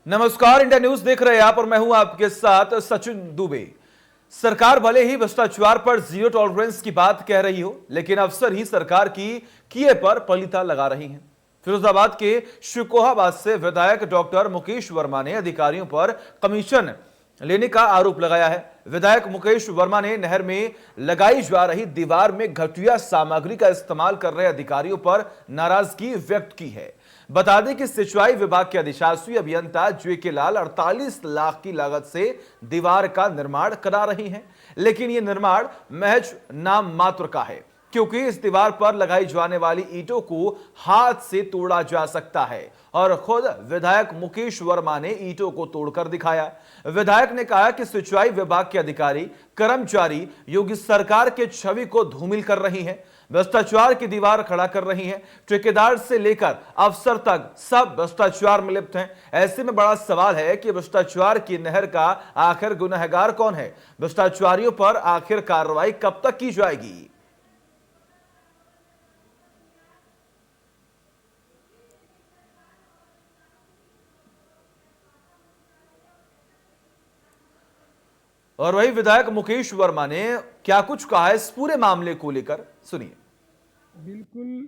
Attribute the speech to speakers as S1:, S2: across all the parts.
S1: नमस्कार, India news देख रहे हैं आप और मैं हूं आपके साथ सचिन दुबे। सरकार भले ही भ्रष्टाचार पर जीरो टॉलरेंस की बात कह रही हो, लेकिन अफसर ही सरकार की किए पर पलीता लगा रही हैं। फिरोजाबाद के शिकोहाबाद से विधायक डॉक्टर मुकेश वर्मा ने अधिकारियों पर कमीशन लेने का आरोप लगाया है। विधायक मुकेश वर्मा ने नहर में लगाई जा रही दीवार में घटिया सामग्री का इस्तेमाल कर रहे अधिकारियों पर नाराजगी व्यक्त की है। बता दें कि सिंचाई विभाग के अधिशासी अभियंता जेके लाल 48 लाख की लागत से दीवार का निर्माण करा रही हैं, लेकिन यह निर्माण महज नाम मात्र का है, क्योंकि इस दीवार पर लगाई जाने वाली ईंटों को हाथ से तोड़ा जा सकता है और खुद विधायक मुकेश वर्मा ने ईंटों को तोड़कर दिखाया। विधायक ने कहा कि सिंचाई विभाग के अधिकारी कर्मचारी योगी सरकार के छवि को धूमिल कर रही हैं, भ्रष्टाचार की दीवार खड़ा कर रही हैं। ठेकेदार से लेकर अफसर तक सब भ्रष्टाचार में लिप्त हैं। ऐसे में बड़ा सवाल है कि भ्रष्टाचार की नहर का आखिर गुनहगार कौन है? भ्रष्टाचारियों पर आखिर कार्रवाई कब तक की जाएगी? और वही विधायक मुकेश वर्मा ने क्या कुछ कहा है इस पूरे मामले को लेकर, सुनिए।
S2: बिल्कुल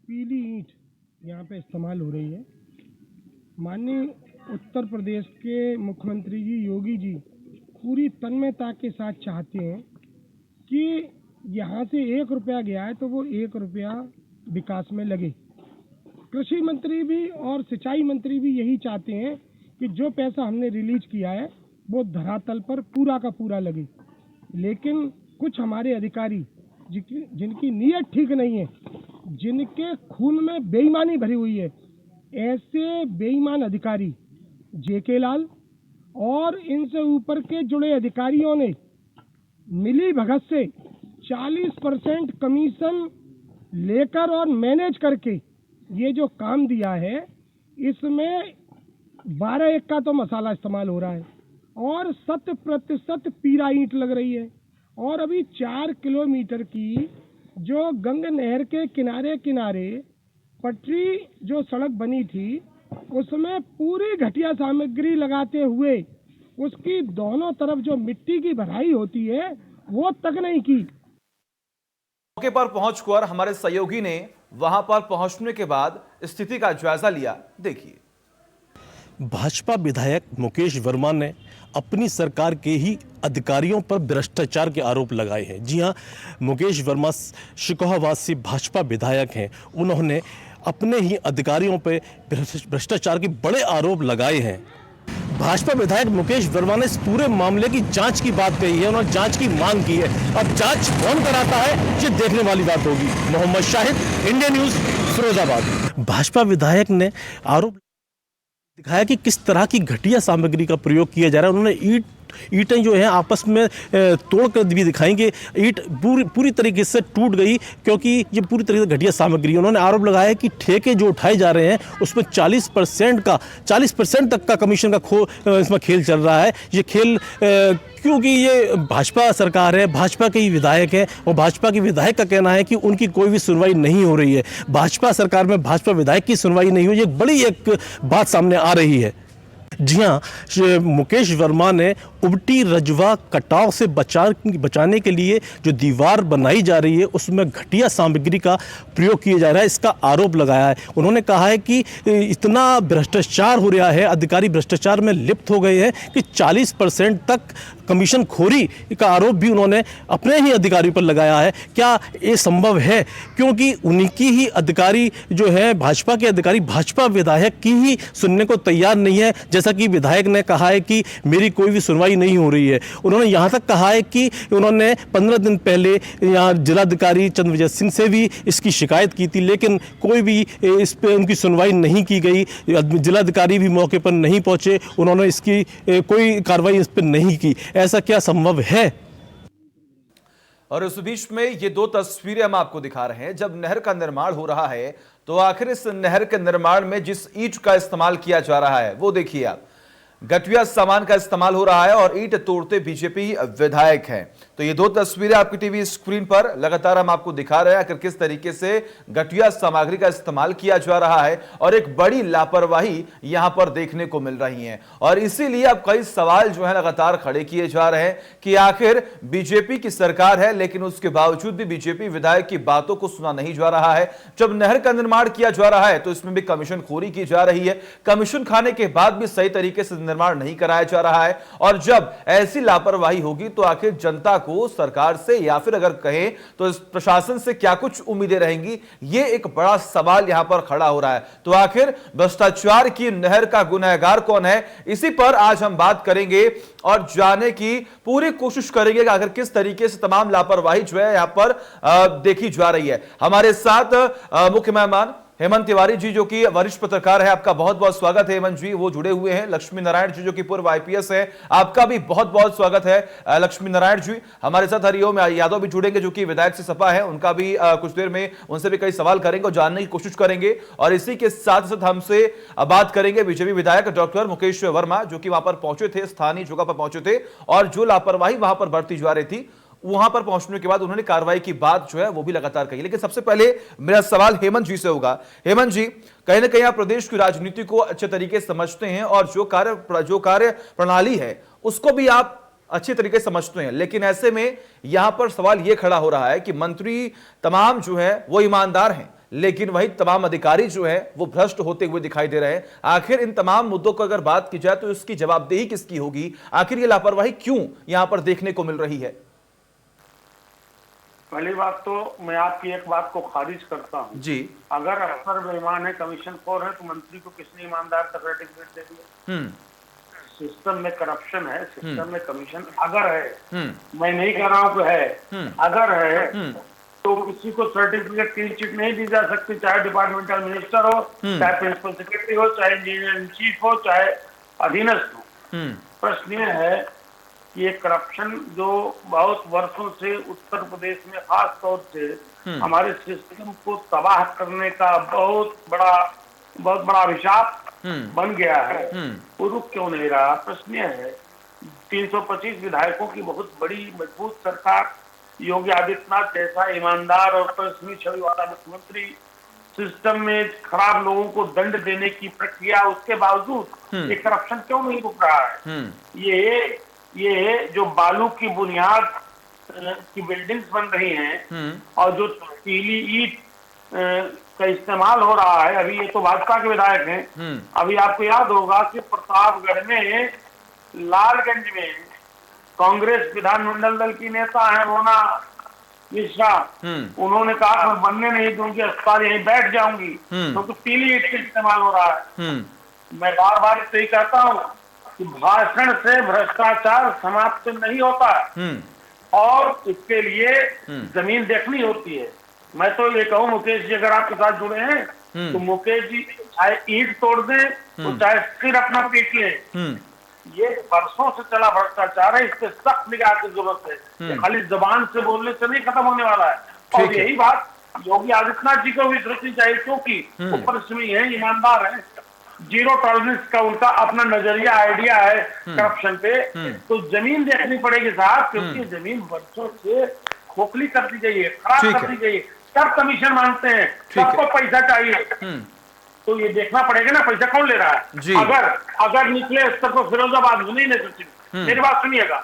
S2: पीली ईंट यहाँ पे इस्तेमाल हो रही है। माननीय उत्तर प्रदेश के मुख्यमंत्री जी योगी जी पूरी तन्मयता के साथ चाहते हैं कि यहाँ से 1 रुपया गया है तो वो 1 रुपया विकास में लगे। कृषि मंत्री भी और सिंचाई मंत्री भी यही चाहते हैं कि जो पैसा हमने रिलीज किया है वो धरातल पर पूरा का पूरा लगे। लेकिन कुछ हमारे अधिकारी जिनकी नीयत ठीक नहीं है, जिनके खून में बेईमानी भरी हुई है, ऐसे बेईमान अधिकारी जेके लाल और इनसे ऊपर के जुड़े अधिकारियों ने मिली भगत से 40% कमीशन लेकर और मैनेज करके ये जो काम दिया है, इसमें 12-1 का तो मसाला इस्तेमाल हो रहा है और 100% पीला ईंट लग रही है। और अभी 4 किलोमीटर की जो गंगा नहर के किनारे किनारे पटरी जो सड़क बनी थी, उसमें पूरी घटिया सामग्री लगाते हुए उसकी दोनों तरफ जो मिट्टी की भराई होती है वो तक नहीं की।
S1: मौके पर पहुंचकर हमारे सहयोगी ने वहां पर पहुंचने के बाद स्थिति का जायजा लिया। देखिए।
S3: भाजपा विधायक मुकेश वर्मा ने अपनी सरकार के ही अधिकारियों पर भ्रष्टाचार के आरोप लगाए हैं। जी हां, मुकेश वर्मा शिकोहाबाद से भाजपा विधायक हैं। उन्होंने अपने ही अधिकारियों पर भ्रष्टाचार के बड़े आरोप लगाए हैं। भाजपा विधायक मुकेश वर्मा ने इस पूरे मामले की जांच की बात कही है, उन्होंने जांच की मांग की है। अब जांच कौन कराता है ये देखने वाली बात होगी। Mohammad Shahid, India News, Firozabad. भाजपा विधायक ने आरोप दिखाया कि किस तरह की घटिया सामग्री का प्रयोग किया जा रहा है। उन्होंने ईंटें जो हैं आपस में तोड़कर भी दिखाएंगे। ईंट पूरी तरीके से टूट गई क्योंकि ये पूरी तरीके से घटिया सामग्री है। उन्होंने आरोप लगाया कि ठेके जो उठाए जा रहे हैं उसमें 40% तक का कमीशन का इसमें खेल चल रहा है। ये खेल क्योंकि ये भाजपा सरकार है, भाजपा के ही विधायक हैं और भाजपा के विधायक का कहना है कि उनकी कोई भी सुनवाई नहीं हो रही है। भाजपा सरकार में भाजपा विधायक की सुनवाई नहीं हुई, ये बड़ी एक बात सामने आ रही है। जी हाँ, मुकेश वर्मा ने उबटी रजवा कटाव से बचाने के लिए जो दीवार बनाई जा रही है उसमें घटिया सामग्री का प्रयोग किया जा रहा है, इसका आरोप लगाया है। उन्होंने कहा है कि इतना भ्रष्टाचार हो रहा है, अधिकारी भ्रष्टाचार में लिप्त हो गए हैं कि 40% तक कमीशन खोरी का आरोप भी उन्होंने अपने ही अधिकारियों पर लगाया है। क्या ये संभव है? क्योंकि उनकी ही अधिकारी जो है, भाजपा के अधिकारी भाजपा विधायक की ही सुनने को तैयार नहीं है। जैसा कि विधायक ने कहा है कि मेरी कोई भी सुनवाई नहीं हो रही है। उन्होंने यहाँ तक कहा है कि उन्होंने 15 दिन पहले यहाँ जिलाधिकारी चंद्रविजय सिंह से भी इसकी शिकायत की थी, लेकिन कोई भी इस पर उनकी सुनवाई नहीं की गई। जिलाधिकारी भी मौके पर नहीं पहुंचे, उन्होंने इसकी कोई कार्रवाई इस पर नहीं की। ऐसा क्या संभव है?
S1: और इस बीच में ये 2 तस्वीरें हम आपको दिखा रहे हैं। जब नहर का निर्माण हो रहा है तो आखिर इस नहर के निर्माण में जिस ईंट का इस्तेमाल किया जा रहा है वो देखिए आप। घटिया सामान का इस्तेमाल हो रहा है और ईंट तोड़ते बीजेपी विधायक हैं। तो ये दो तस्वीरें आपकी टीवी स्क्रीन पर लगातार हम आपको दिखा रहे हैं आखिर किस तरीके से घटिया सामग्री का इस्तेमाल किया जा रहा है और एक बड़ी लापरवाही यहां पर देखने को मिल रही है। और इसीलिए अब कई सवाल जो है लगातार खड़े किए जा रहे हैं कि आखिर बीजेपी की सरकार है लेकिन उसके बावजूद भी बीजेपी विधायक की बातों को सुना नहीं जा रहा है। जब नहर का निर्माण किया जा रहा है तो इसमें भी कमीशन खोरी की जा रही है, कमीशन खाने के बाद भी सही तरीके से निर्माण नहीं कराया जा रहा है। और जब ऐसी लापरवाही होगी तो आखिर जनता को सरकार से या फिर अगर कहें तो इस प्रशासन से क्या कुछ उम्मीदें रहेंगी, यह एक बड़ा सवाल यहां पर खड़ा हो रहा है। तो आखिर भ्रष्टाचार की नहर का गुनहगार कौन है, इसी पर आज हम बात करेंगे और जानने की पूरी कोशिश करेंगे कि आखिर किस तरीके से तमाम लापरवाही जो है यहां पर देखी जा रही है। हमारे साथ मुख्य मेहमान हेमंत तिवारी जी जो कि वरिष्ठ पत्रकार है, आपका बहुत बहुत स्वागत है हेमंत जी। वो जुड़े हुए हैं लक्ष्मी नारायण जी जो कि पूर्व आईपीएस है, आपका भी बहुत बहुत स्वागत है लक्ष्मी नारायण जी। हमारे साथ हरिओम यादव भी जुड़ेंगे जो कि विधायक से सपा है, उनका भी कुछ देर में उनसे भी कई सवाल करेंगे और जानने की कोशिश करेंगे। और इसी के साथ साथ हमसे बात करेंगे बीजेपी विधायक डॉक्टर मुकेश वर्मा जो कि वहां पर पहुंचे थे, स्थानीय जगह पर पहुंचे थे और जो लापरवाही वहां पर बरती जा रही थी वहां पर पहुंचने के बाद उन्होंने कार्रवाई की बात जो है वो भी लगातार कही। लेकिन सबसे पहले मेरा सवाल हेमंत जी से होगा। हेमंत जी, कहीं ना कहीं आप प्रदेश की राजनीति को अच्छे तरीके से समझते हैं और जो कार्य प्रणाली है उसको भी आप अच्छे तरीके से समझते हैं, लेकिन ऐसे में यहां पर सवाल यह खड़ा हो रहा है कि मंत्री तमाम जो है वो ईमानदार हैं लेकिन वही तमाम अधिकारी जो है वो भ्रष्ट होते हुए दिखाई दे रहे हैं। आखिर इन तमाम मुद्दों को अगर बात की जाए तो इसकी जवाबदेही किसकी होगी, आखिर ये लापरवाही क्यों यहां पर देखने को मिल रही है?
S4: पहली बात तो मैं आपकी एक बात को खारिज करता हूँ
S1: जी।
S4: अगर अफसर बेईमान है, कमीशन खोर है तो मंत्री को किसने ईमानदार का सर्टिफिकेट दे दिया? सिस्टम में करप्शन है, सिस्टम में कमीशन अगर है, मैं नहीं कह रहा हूँ कि है, अगर है तो किसी को सर्टिफिकेट क्लीन चिट नहीं दी जा सकती, चाहे डिपार्टमेंटल मिनिस्टर हो, चाहे प्रिंसिपल सेक्रेटरी हो, चाहे इंजीनियर इन चीफ हो, चाहे अधीनस्थ हो। प्रश्न यह है ये करप्शन जो बहुत वर्षों से उत्तर प्रदेश में खास तौर से हमारे सिस्टम को तबाह करने का बहुत बड़ा अभिशाप बन गया है, वो रुक क्यों नहीं रहा? प्रश्न है 325 विधायकों की बहुत बड़ी मजबूत सरकार, योगी आदित्यनाथ जैसा ईमानदार और प्रश्नी छवि वाला मुख्यमंत्री, सिस्टम में खराब लोगों को दंड देने की प्रक्रिया, उसके बावजूद ये करप्शन क्यों नहीं रुक रहा है? ये जो बालू की बुनियाद की बिल्डिंग्स बन रही हैं और जो पीली ईंट का इस्तेमाल हो रहा है, अभी ये तो भाजपा के विधायक हैं, अभी आपको याद होगा कि प्रतापगढ़ में लालगंज में कांग्रेस विधानमंडल दल की नेता है मोना मिश्रा, उन्होंने कहा मैं बनने नहीं दूंगी अस्पताल, यहीं बैठ जाऊंगी क्योंकि पीली ईंट का इस्तेमाल हो रहा है। मैं बार बार तो ही कहता हूँ कि भाषण से भ्रष्टाचार समाप्त नहीं होता और इसके लिए जमीन देखनी होती है। मैं तो ये कहूँ मुकेश जी अगर आपके साथ जुड़े हैं तो मुकेश जी चाहे ईंट तोड़ दें तो चाहे सिर अपना पीट ले, ये वर्षों से चला भ्रष्टाचार है, इस पे सख्त निगाह की जरूरत है, खाली जबान से बोलने से नहीं खत्म होने वाला है। और यही बात योगी आदित्यनाथ जी को भी सोचनी चाहिए क्योंकि वो परिश्रमी है, ईमानदार है, जीरो टॉलरेंस का उनका अपना नजरिया आइडिया है करप्शन पे। तो जमीन देखनी पड़ेगी साहब, क्योंकि जमीन वर्षों से खोखली कर दी गई है, खराब कर दी गई है, सब कमीशन मांगते हैं, सबको पैसा चाहिए, तो ये देखना पड़ेगा ना पैसा कौन ले रहा है। अगर निचले स्तर पर फिरोजाबाद में नहीं सचिन, मेरी बात सुनिएगा,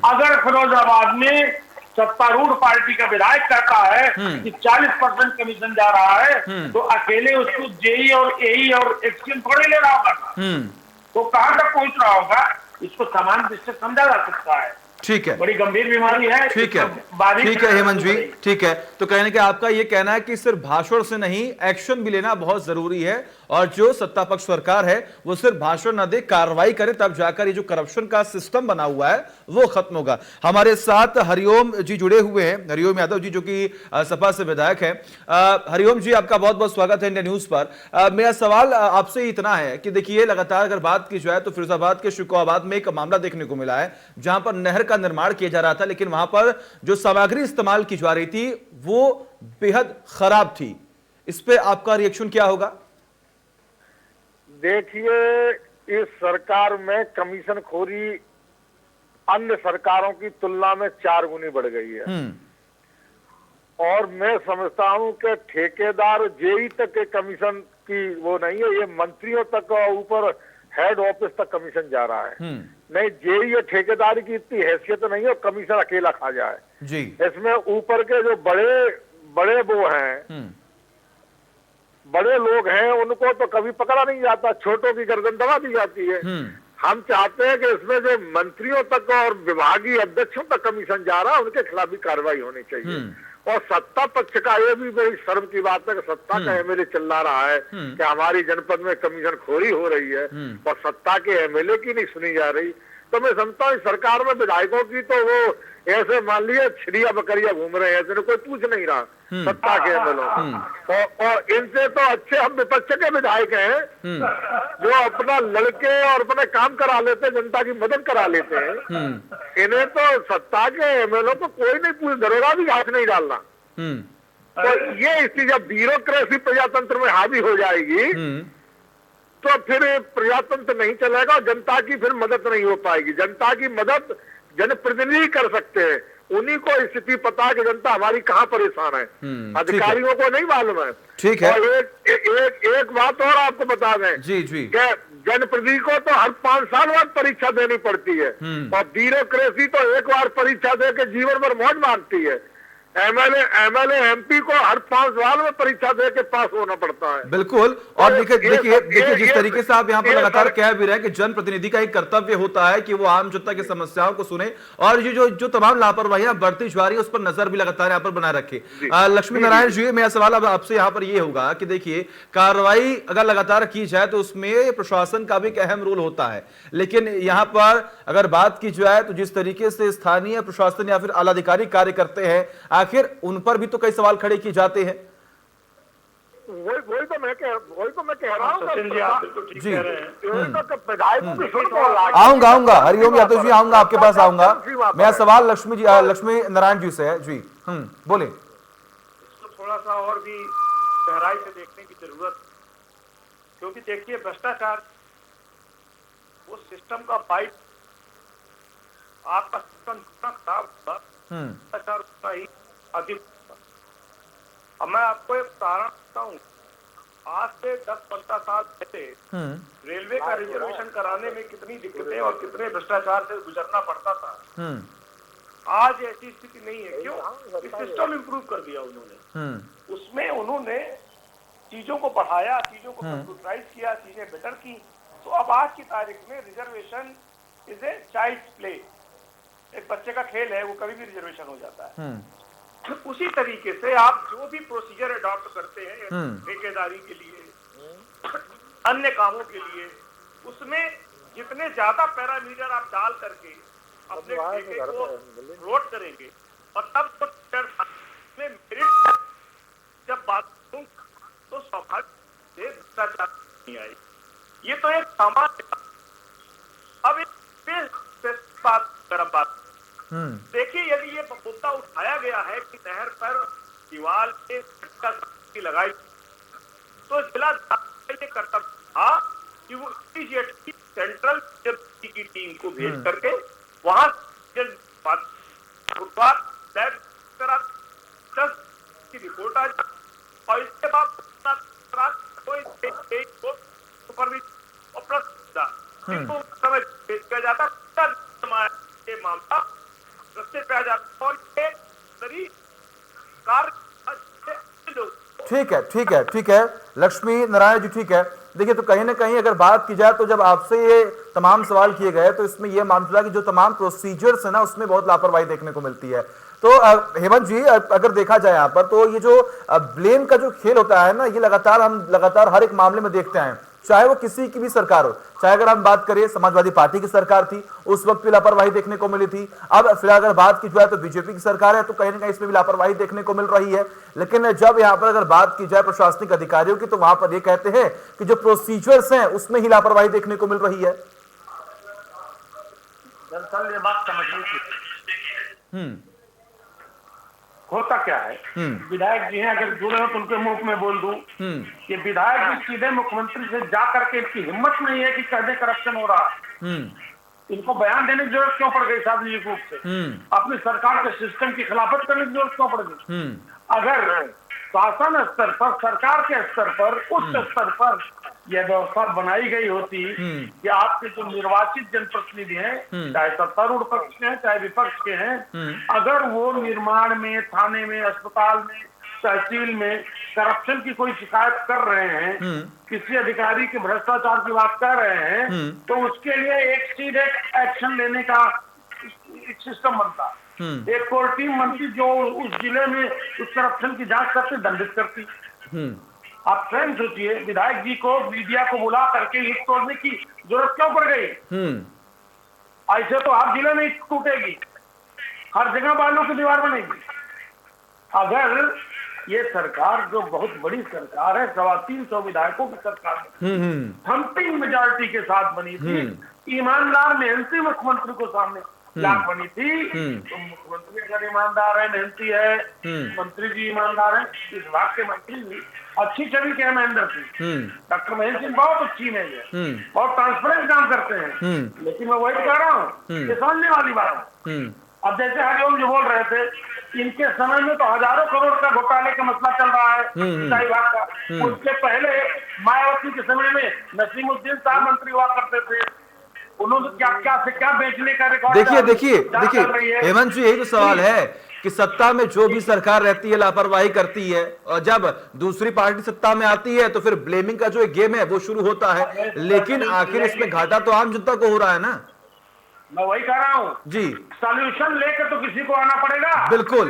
S4: अगर फिरोजाबाद में सत्तारूढ़ पार्टी का विधायक कहता है कि 40% कमीशन जा रहा है तो अकेले उसको जेई और एई और एक्सचेंज थोड़े ले रहा होगा, तो कहां तक पहुंच रहा होगा? इसको समान दृष्टि समझा जा सकता है।
S1: ठीक है,
S4: बड़ी गंभीर बीमारी है।
S1: ठीक है, ठीक है हेमंत जी, ठीक है। तो कहने का आपका ये कहना है कि सिर्फ भाषण से नहीं, एक्शन भी लेना बहुत जरूरी है और जो सत्ता पक्ष सरकार है वो सिर्फ भाषण न दे, कार्रवाई करे, तब जाकर ये जो करप्शन का सिस्टम बना हुआ है वो खत्म होगा। हमारे साथ हरिओम जी जुड़े हुए हैं, हरिओम यादव जी जो कि सपा से विधायक है। हरिओम जी, आपका बहुत बहुत स्वागत है इंडिया न्यूज पर। मेरा सवाल आपसे इतना है कि देखिए लगातार अगर बात की जाए तो फिरोजाबाद के शिकोहाबाद में एक मामला देखने को मिला है जहां पर नहर का निर्माण किया जा रहा था, लेकिन वहां पर जो सामग्री इस्तेमाल की जा रही थी वो बेहद खराब थी। इस पे आपका रिएक्शन क्या होगा?
S4: देखिए
S5: इस सरकार में कमीशन खोरी अन्य सरकारों की तुलना में 4 गुनी बढ़ गई है। और मैं समझता हूं कि ठेकेदार जेई तक के कमीशन की वो नहीं है, ये मंत्रियों तक और ऊपर हेड ऑफिस तक कमीशन जा रहा है। नहीं, जेई और ठेकेदार की इतनी हैसियत नहीं है कमीशन अकेला खा जाए
S1: जी।
S5: इसमें ऊपर के जो बड़े वो हैं, बड़े लोग हैं, उनको तो कभी पकड़ा नहीं जाता, छोटों की गर्दन दबा दी जाती है। हम चाहते हैं कि इसमें जो मंत्रियों तक और विभागीय अध्यक्षों तक कमीशन जा रहा है उनके खिलाफ भी कार्रवाई होनी चाहिए। और सत्ता पक्ष का ये भी बड़ी शर्म की बात है कि सत्ता का एमएलए चिल्ला रहा है कि हमारी जनपद में कमीशन खोरी हो रही है और सत्ता के एमएलए की नहीं सुनी जा रही। तो मैं समझता हूँ सरकार में विधायकों की तो वो ऐसे मान लिया छिड़िया बकरिया घूम रहे हैं, जिन्हें कोई पूछ नहीं रहा सत्ता के एमएलए। और इनसे तो अच्छे हम विपक्ष के विधायक हैं जो अपना लड़के और अपने काम करा लेते हैं, जनता की मदद करा लेते हैं। इन्हें तो सत्ता के एमएलए को कोई नहीं पूछ, दरोगा भी हाथ नहीं डालना। तो ये स्थिति जब ब्यूरोक्रेसी प्रजातंत्र में हावी हो जाएगी तो फिर प्रजातंत्र नहीं चलेगा और जनता की फिर मदद नहीं हो पाएगी। जनता की मदद जनप्रतिनिधि कर सकते हैं, उन्हीं को स्थिति पता है कि जनता हमारी कहाँ परेशान है, अधिकारियों को नहीं मालूम है।
S1: ठीक है।
S5: और एक बात और आपको बता दें
S1: जी जी,
S5: जनप्रतिनिधि को तो हर 5 साल बाद परीक्षा देनी पड़ती है और ब्यूरोक्रेसी तो एक बार परीक्षा दे के जीवन भर मौज मारती है। एमएलए एमपी को हर 5 साल में परीक्षा दे के पास होना पड़ता है।
S1: बिल्कुल। और देखिए जिस तरीके से आप यहाँ पर लगातार कह भी रहे हैं कि जनप्रतिनिधि का एक कर्तव्य होता है कि वो आम जनता की समस्याओं को सुने और ये जो तमाम लापरवाहियां बढ़ती जा रही है उस पर नजर भी लगातार यहाँ पर बनाए रखे। लक्ष्मी नारायण जी, मेरा सवाल अब आपसे यहाँ पर ये होगा कि देखिए कार्रवाई अगर लगातार की जाए तो उसमें प्रशासन का भी एक अहम रोल होता है, लेकिन यहाँ पर अगर बात की जाए तो जिस तरीके से स्थानीय प्रशासन या फिर आला अधिकारी कार्य करते हैं आखिर उन पर भी तो कई सवाल खड़े किए जाते हैं।
S5: वही तो मैं कह रहा हूँ
S1: जी।
S5: आऊंगा
S1: हरिओम यादव जी, आऊंगा आपके पास आऊंगा। मेरा सवाल लक्ष्मी नारायण जी से है जी। बोले।
S4: इसको थोड़ा सा और भी गहराई से देखने की जरूरत, क्योंकि देखिए भ्रष्टाचार वो सिस्टम का पाइप, आपका सिस्टम जितना खराब होगा भ्रष्टाचार उतना ही अधिक। अब मैं आपको एक उदाहरण देता हूँ। आज से 10-15 साल पहले रेलवे का रिजर्वेशन कराने में कितनी दिक्कतें और कितने भ्रष्टाचार से गुजरना पड़ता था। आज ऐसी स्थिति नहीं है। क्यों? सिस्टम इंप्रूव कर दिया उन्होंने। उसमें उन्होंने चीजों को बढ़ाया, चीजों को कंप्यूटराइज किया, चीजें बेटर की। तो अब आज की तारीख में reservation is a child's play, एक बच्चे का खेल है, वो कभी भी रिजर्वेशन हो जाता है। उसी तरीके से आप जो भी प्रोसीजर अडॉप्ट करते हैं ठेकेदारी के लिए, अन्य कामों के लिए, उसमें जितने ज्यादा पैरामीटर आप डाल करके अपने ठेके को रोड करेंगे और तब तो मेरिट जब बात करूं तो स्वाभाविक से भ्रष्टाचार नहीं आए। ये तो एक सामान्य। अब एक बात देखिए, यदि ये मुद्दा उठाया गया है कि नहर पर दीवार पे लगाई तो जिला ये कर्तव्य था कि वो इमीडिएटली सेंट्रल की टीम को भेज करके वहां की रिपोर्ट आ जाए और इसके बाद समय भेज किया जाता मामला रस्ते पे आ जाता और
S1: ठीक है लक्ष्मी नारायण जी, ठीक है। देखिए तो कहीं ना कहीं अगर बात की जाए तो जब आपसे ये तमाम सवाल किए गए तो इसमें यह मालूम चला कि जो तमाम प्रोसीजर्स है ना उसमें बहुत लापरवाही देखने को मिलती है। तो हेमंत जी, अगर देखा जाए यहाँ पर तो ये जो ब्लेम का जो खेल होता है ना, ये लगातार हर एक मामले में देखते हैं, चाहे वो किसी की भी सरकार हो। चाहे अगर हम बात करें समाजवादी पार्टी की सरकार थी, उस वक्त भी लापरवाही देखने को मिली थी। अब फिलहाल अगर बात की जाए तो बीजेपी की सरकार है, तो कहीं ना कहीं इसमें भी लापरवाही देखने को मिल रही है। लेकिन जब यहाँ पर अगर बात की जाए प्रशासनिक अधिकारियों की, तो वहां पर ये कहते हैं कि जो प्रोसीजर्स हैं उसमें ही लापरवाही देखने को मिल रही है।
S4: दरअसल ये बात समझनी चाहिए। होता क्या है, विधायक जी हैं, अगर जुड़े हो तो उनके मुंह में बोल दूं कि विधायक जी सीधे मुख्यमंत्री से जा करके इनकी हिम्मत नहीं है कि कहते करप्शन हो रहा है। इनको बयान देने की जरूरत क्यों पड़ गई सार्वजनिक रूप से? अपनी सरकार के सिस्टम की खिलाफत करने की जरूरत क्यों पड़ गई? अगर शासन स्तर पर, सरकार के स्तर पर, उच्च स्तर पर यह व्यवस्था बनाई गई होती कि आपके जो निर्वाचित जनप्रतिनिधि हैं, चाहे सत्तारूढ़ पक्ष के हैं चाहे विपक्ष के हैं, अगर वो निर्माण में, थाने में, अस्पताल में, तहसील में करप्शन की कोई शिकायत कर रहे हैं, किसी अधिकारी के भ्रष्टाचार की बात कर रहे हैं, तो उसके लिए एक सीधे एक्शन लेने का एक सिस्टम बनता। एक कोर टीम बनती जो उस जिले में उस करप्शन की जांच करती, दंडित करती। आप स्वयं सोचिए, विधायक जी को मीडिया को बुला करके ईंट तोड़ने की जरूरत क्यों पड़ गई? ऐसे तो हर जिले में ईंट टूटेगी, हर जगह बालों की दीवार बनेगी। अगर ये सरकार जो बहुत बड़ी सरकार है, 350 विधायकों की सरकार थम्पिंग मेजॉरिटी के साथ बनी थी, ईमानदार मेहनती मुख्यमंत्री को सामने बनी थी, तो मुख्यमंत्री अगर ईमानदार है, मेहनती है, मंत्री जी ईमानदार है, इस विभाग के मंत्री जी अच्छी छवि के हैं महेंद्र सिंह, डॉक्टर महेंद्र सिंह बहुत अच्छी इमेज है, बहुत ट्रांसपेरेंट काम करते हैं, लेकिन मैं वही कह रहा हूँ, ये समझने वाली बात है। अब जैसे हरिओम जो बोल रहे थे, इनके समय में तो हजारों करोड़ का घोटाले का मसला चल रहा है सिंचाई विभाग का। उसके पहले मायावती के समय में नसीमुद्दीन साहब मंत्री हुआ करते थे, उन्होंने क्या बेचने का रिकॉर्ड।
S1: देखिए हेमंत जी, यही तो सवाल है कि सत्ता में जो भी सरकार रहती है लापरवाही करती है, और जब दूसरी पार्टी सत्ता में आती है तो फिर ब्लेमिंग का जो एक गेम है वो शुरू होता है, लेकिन आखिर इसमें घाटा तो आम जनता को हो रहा है ना।
S4: मैं वही कह रहा हूँ
S1: जी,
S4: सॉल्यूशन लेकर तो किसी को आना पड़ेगा।
S1: बिल्कुल।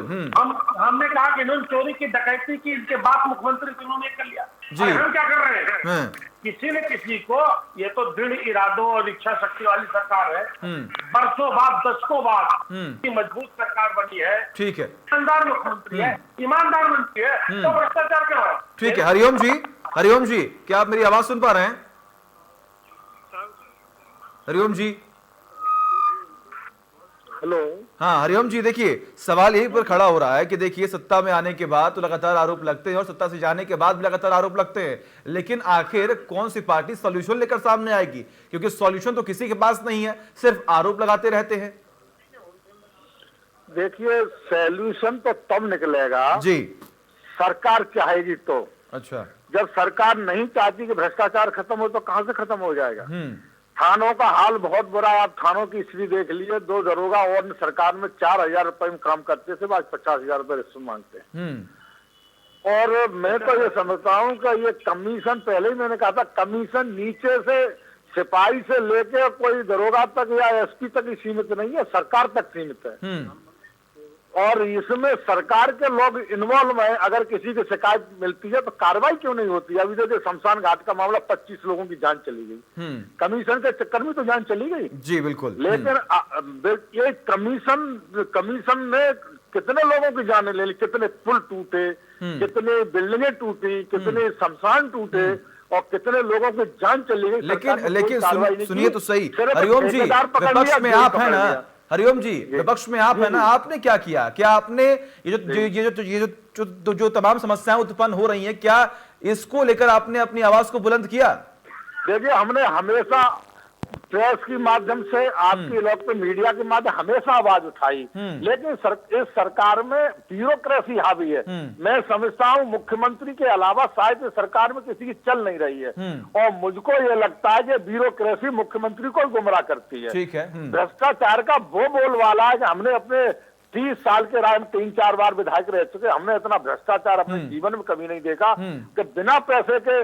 S4: हमने कहा कि इन्होंने चोरी की, डकैती की, इनके बाप मुख्यमंत्री से इन्होंने कर लिया
S1: जी।
S4: हम क्या कर रहे हैं? किसी न किसी को, ये तो दृढ़ इरादों और इच्छा शक्ति वाली सरकार है, बरसों बाद, दशकों बाद मजबूत सरकार बनी है,
S1: ठीक है,
S4: ईमानदार मुख्यमंत्री है, ईमानदार मंत्री है, तो भ्रष्टाचार क्यों है?
S1: ठीक है। हरिओम जी, क्या आप मेरी आवाज सुन पा रहे हैं? हरिओम जी,
S5: हेलो।
S1: हाँ हरिओम जी, देखिए सवाल यहीं पर खड़ा हो रहा है कि देखिए सत्ता में आने के बाद तो लगातार आरोप लगते हैं और सत्ता से जाने के बाद भी लगातार आरोप लगते हैं, लेकिन आखिर कौन सी पार्टी सॉल्यूशन लेकर सामने आएगी? क्योंकि सॉल्यूशन तो किसी के पास नहीं है, सिर्फ आरोप लगाते रहते हैं।
S5: देखिए, सॉल्यूशन तो तब निकलेगा जी, सरकार चाहेगी तो। अच्छा, जब सरकार नहीं चाहती कि भ्रष्टाचार खत्म हो तो कहां से खत्म हो जाएगा? थानों का हाल बहुत बुरा है। आप थानों की स्थिति देख लीजिए, 2 दरोगा और सरकार में 4,000 रुपए में काम करते थे, आज 50,000 रुपए रिश्वत मांगते हैं। और मैं तो ये समझता हूँ कि ये कमीशन, पहले ही मैंने कहा था, कमीशन नीचे से सिपाही से लेके कोई दरोगा तक या एसपी तक ही सीमित नहीं है, सरकार तक सीमित है। और इसमें सरकार के लोग इन्वॉल्व है। अगर किसी की शिकायत मिलती है तो कार्रवाई क्यों नहीं होती? अभी देखिए शमशान घाट का मामला, 25 लोगों की जान चली गई, कमीशन के चक्कर में तो जान चली गई जी, बिल्कुल। लेकिन ये कमीशन ने कितने लोगों की जान ले ली, कितने पुल टूटे, कितने बिल्डिंगें टूटी, कितने शमशान टूटे और कितने लोगों की जान चली गई।
S1: लेकिन सुनिए तो सही, हरिओम जी, विपक्ष में आप है ना, हरिओम जी, विपक्ष में आप है ना, आपने क्या किया? क्या आपने ये जो तमाम समस्याएं उत्पन्न हो रही हैं, क्या इसको लेकर आपने अपनी आवाज को बुलंद किया?
S5: देखिए, हमने हमेशा प्रेस के माध्यम से, आपकी इलेक्ट्रॉनिक मीडिया के माध्यम हमेशा आवाज उठाई, लेकिन इस सरकार में ब्यूरोक्रेसी हावी है। मैं समझता हूँ मुख्यमंत्री के अलावा शायद सरकार में किसी की चल नहीं रही है, और मुझको ये लगता है कि ब्यूरोक्रेसी मुख्यमंत्री को गुमराह करती है। ठीक है। भ्रष्टाचार का वो बोलबाला है कि हमने अपने 30 साल के राय में 3-4 बार विधायक रह चुके, हमने इतना भ्रष्टाचार अपने जीवन में कभी नहीं देखा कि बिना पैसे के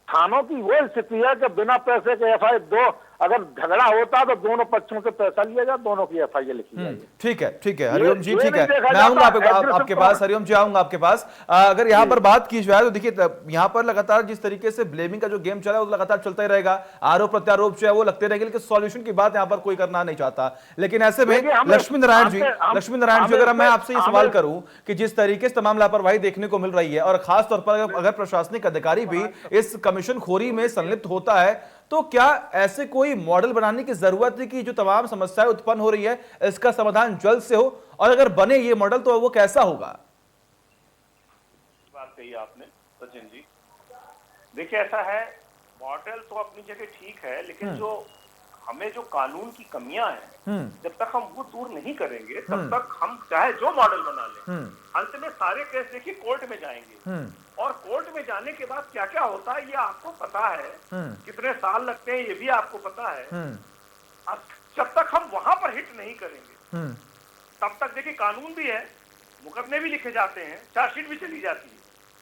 S5: थानों की वो स्थिति है कि बिना पैसे के एफआईआर दो, अगर झगड़ा होता तो दोनों पक्षों से पैसा लिया जाए, दोनों की एफआईआर लिखी जाए।
S1: ठीक है हरिओम जी, ठीक है, मैं आऊंगा आपके पास। हरिओम जी, आऊंगा आपके पास। अगर यहाँ पर बात की जाए तो देखिए, यहाँ पर लगातार जिस तरीके से ब्लेमिंग का जो गेम चला है वो लगातार चलता ही रहेगा, आरोप प्रत्यारोप जो है वो लगते रहेंगे, लेकिन सॉल्यूशन की बात यहाँ पर कोई करना नहीं चाहता। लेकिन ऐसे में लक्ष्मी नारायण जी, अगर मैं आपसे ये सवाल करूं कि जिस तरीके से तमाम लापरवाही देखने को मिल रही है, और खासतौर पर अगर प्रशासनिक अधिकारी भी इस कमीशन खोरी में संलिप्त होता है, तो क्या ऐसे कोई मॉडल बनाने की जरूरत है कि जो तमाम समस्याएं उत्पन्न हो रही है इसका समाधान जल्द से हो? और अगर बने ये मॉडल तो वो कैसा होगा?
S4: कही आपने सचिन जी। देखिए ऐसा है, मॉडल तो अपनी जगह ठीक है, लेकिन जो हमें जो कानून की कमियां हैं, जब तक हम वो दूर नहीं करेंगे तब तक हम चाहे जो मॉडल बना लें, अंत में सारे केस देखिए कोर्ट में जाएंगे, और कोर्ट में जाने के बाद क्या क्या होता है ये आपको पता है, कितने साल लगते हैं ये भी आपको पता है। जब तक हम वहां पर हिट नहीं करेंगे तब तक देखिए कानून भी है, मुकदमे भी लिखे जाते हैं, चार्जशीट भी चली जाती है,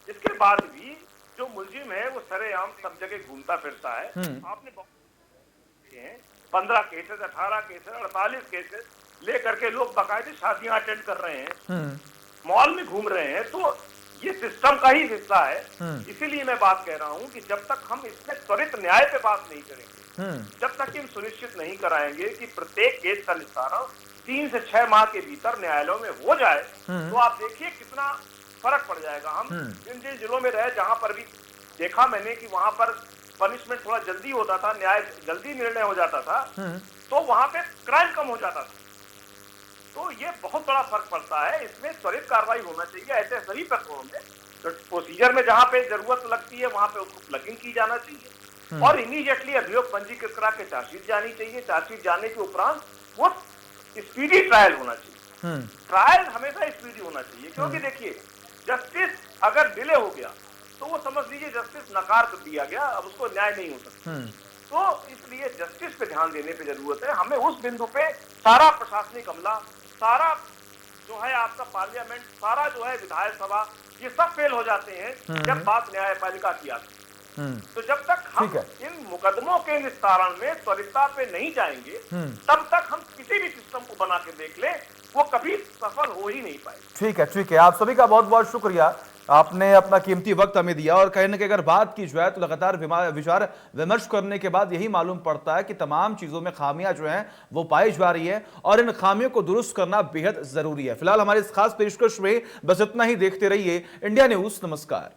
S4: इसके बाद भी जो मुलजिम है वो सरेआम सब जगह घूमता फिरता है। आपने 15 केसेस, 18 केसेस, 48 केसेस लेकर के लोग बाकायदे शादियां अटेंड कर रहे हैं, मॉल में घूम रहे हैं, तो ये सिस्टम का ही हिस्सा है। इसीलिए मैं बात कह रहा हूं कि जब तक हम इसमें त्वरित न्याय पे बात नहीं करेंगे, जब तक हम सुनिश्चित नहीं कराएंगे कि प्रत्येक केस का निस्तारण 3 से 6 माह के भीतर न्यायालयों में हो जाए, तो आप देखिए कितना फर्क पड़ जाएगा। हम जिन जिन जिलों में रहे, जहां पर भी देखा मैंने कि वहां पर पनिशमेंट थोड़ा जल्दी होता था, न्याय जल्दी निर्णय हो जाता था, तो वहां पे क्राइम कम हो जाता था। तो ये बहुत बड़ा फर्क पड़ता है, इसमें त्वरित कार्रवाई होना चाहिए। ऐसे सभी प्रकरणों में तो प्रोसीजर में जहां पे जरूरत लगती है वहां पे उसको प्लगिंग की जाना चाहिए, और इमीडिएटली अभियोग पंजीकृत करा के चार्जशीट जानी चाहिए। चार्जशीट जाने के उपरांत वो स्पीडी ट्रायल होना चाहिए। ट्रायल हमेशा स्पीडी होना चाहिए, क्योंकि देखिए जस्टिस अगर डिले हो गया तो वो समझ लीजिए जस्टिस नकार कर दिया गया, अब उसको न्याय नहीं हो सकता। तो इसलिए जस्टिस पे ध्यान देने पे जरूरत है। हमें उस बिंदु पे सारा प्रशासनिक अमला, सारा जो है आपका पार्लियामेंट, सारा जो है विधायक सभा, ये सब फेल हो जाते हैं जब बात न्यायपालिका की आती है। तो जब तक हम इन मुकदमों के निस्तारण में त्वरितता पे नहीं जाएंगे, तब तक हम किसी भी सिस्टम को बना के देख ले, वो कभी सफल हो ही नहीं पाए।
S1: ठीक है, आप सभी का बहुत बहुत शुक्रिया, आपने अपना कीमती वक्त हमें दिया। और कहीं ना कहीं अगर बात की जाए तो लगातार विचार विमर्श करने के बाद यही मालूम पड़ता है कि तमाम चीजों में खामियां जो हैं वो पाई जा रही है, और इन खामियों को दुरुस्त करना बेहद जरूरी है। फिलहाल हमारे इस खास पेशकश में बस इतना ही। देखते रहिए इंडिया न्यूज। नमस्कार।